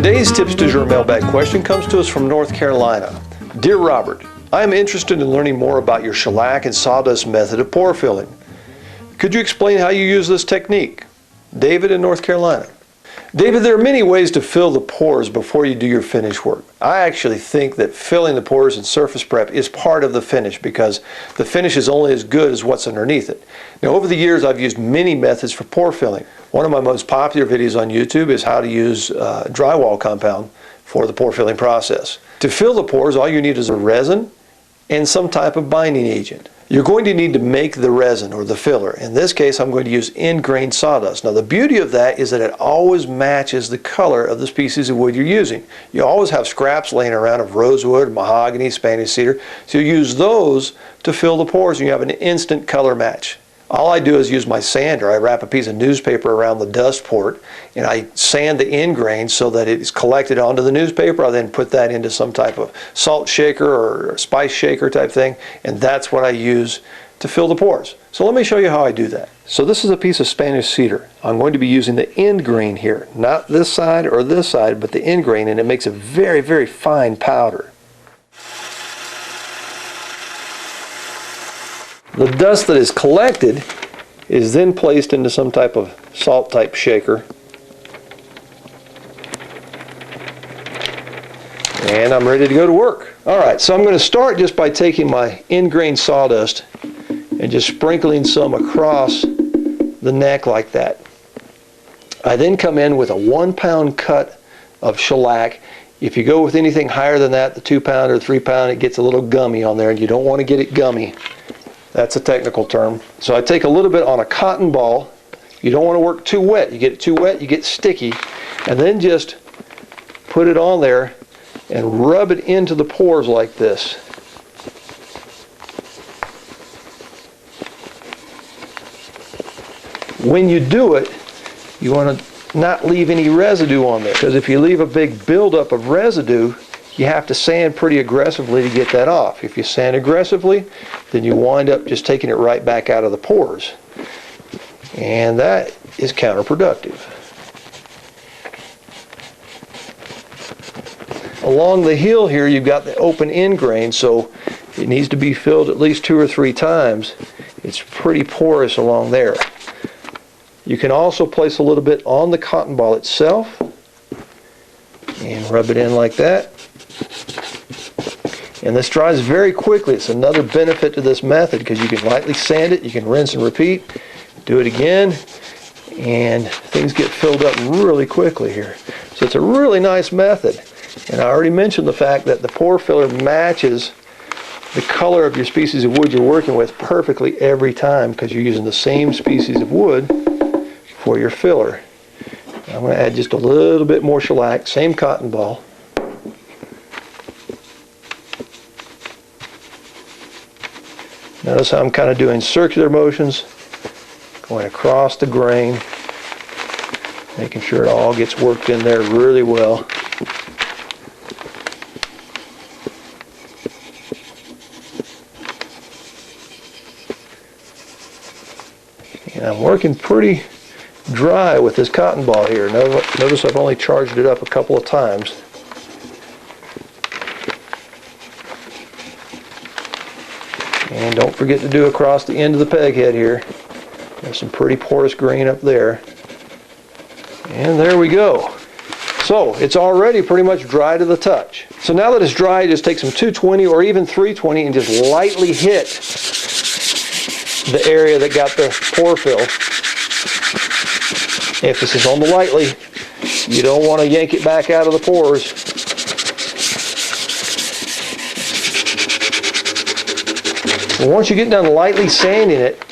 Today's Tips du Jour mailbag question comes to us from North Carolina. Dear Robert, I am interested in learning more about your shellac and sawdust method of pore filling. Could you explain how you use this technique? David in North Carolina. David, there are many ways to fill the pores before you do your finish work. I actually think that filling the pores and surface prep is part of the finish because the finish is only as good as what's underneath it. Now, over the years, I've used many methods for pore filling. One of my most popular videos on YouTube is how to use drywall compound for the pore filling process. To fill the pores, all you need is a resin and some type of binding agent. You're going to need to make the resin or the filler. In this case, I'm going to use end-grain sawdust. Now, the beauty of that is that it always matches the color of the species of wood you're using. You always have scraps laying around of rosewood, mahogany, Spanish cedar, so you use those to fill the pores and you have an instant color match. All I do is use my sander. I wrap a piece of newspaper around the dust port and I sand the end grain so that it is collected onto the newspaper. I then put that into some type of salt shaker or spice shaker type thing, and that's what I use to fill the pores. So let me show you how I do that. So this is a piece of Spanish cedar. I'm going to be using the end grain here, not this side or this side, but the end grain, and it makes a very, very fine powder. The dust that is collected is then placed into some type of salt type shaker. And I'm ready to go to work. Alright, so I'm going to start just by taking my end grain sawdust and just sprinkling some across the neck like that. I then come in with a 1 pound cut of shellac. If you go with anything higher than that, the 2 pound or 3 pound, it gets a little gummy on there and you don't want to get it gummy. That's a technical term. So I take a little bit on a cotton ball. You don't want to work too wet. You get it too wet, you get sticky. And then just put it on there and rub it into the pores like this. When you do it, you want to not leave any residue on there, because if you leave a big buildup of residue, you have to sand pretty aggressively to get that off. If you sand aggressively, then you wind up just taking it right back out of the pores. And that is counterproductive. Along the heel here, you've got the open end grain, so it needs to be filled at least 2 or 3 times. It's pretty porous along there. You can also place a little bit on the cotton ball itself and rub it in like that. And this dries very quickly. It's another benefit to this method because you can lightly sand it, you can rinse and repeat, do it again, and things get filled up really quickly here. So it's a really nice method. And I already mentioned the fact that the pore filler matches the color of your species of wood you're working with perfectly every time because you're using the same species of wood for your filler. I'm going to add just a little bit more shellac, same cotton ball. Notice how I'm kind of doing circular motions, going across the grain, making sure it all gets worked in there really well. And I'm working pretty dry with this cotton ball here. Notice I've only charged it up a couple of times. And don't forget to do across the end of the peg head here. There's some pretty porous grain up there. And there we go. So it's already pretty much dry to the touch. So now that it's dry, just take some 220 or even 320 and just lightly hit the area that got the pore fill. Emphasis on the lightly. You don't want to yank it back out of the pores. Once you get done lightly sanding it,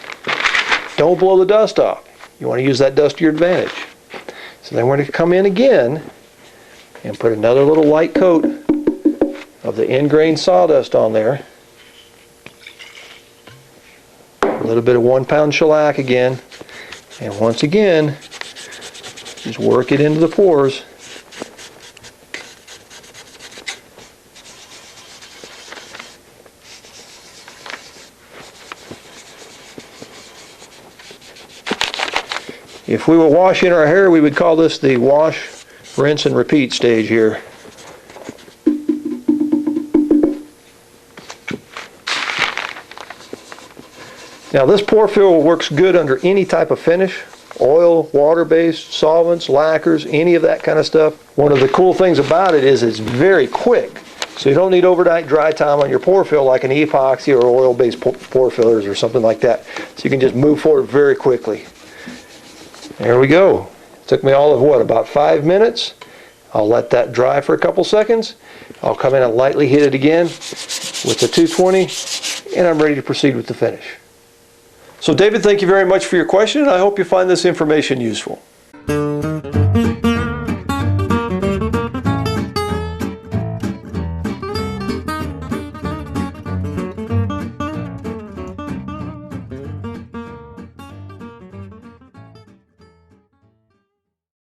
don't blow the dust off. You want to use that dust to your advantage. So then we're going to come in again and put another little light coat of the end grain sawdust on there. A little bit of 1 pound shellac again. And once again, just work it into the pores. If we were washing our hair, we would call this the wash rinse and repeat stage here. Now this pore fill works good under any type of finish. Oil, water-based, solvents, lacquers, any of that kind of stuff. One of the cool things about it is it's very quick. So you don't need overnight dry time on your pore fill like an epoxy or oil-based pore fillers or something like that. So you can just move forward very quickly. There we go. It took me all of what, about 5 minutes? I'll let that dry for a couple seconds. I'll come in and lightly hit it again with the 220 and I'm ready to proceed with the finish. So David, thank you very much for your question, and I hope you find this information useful.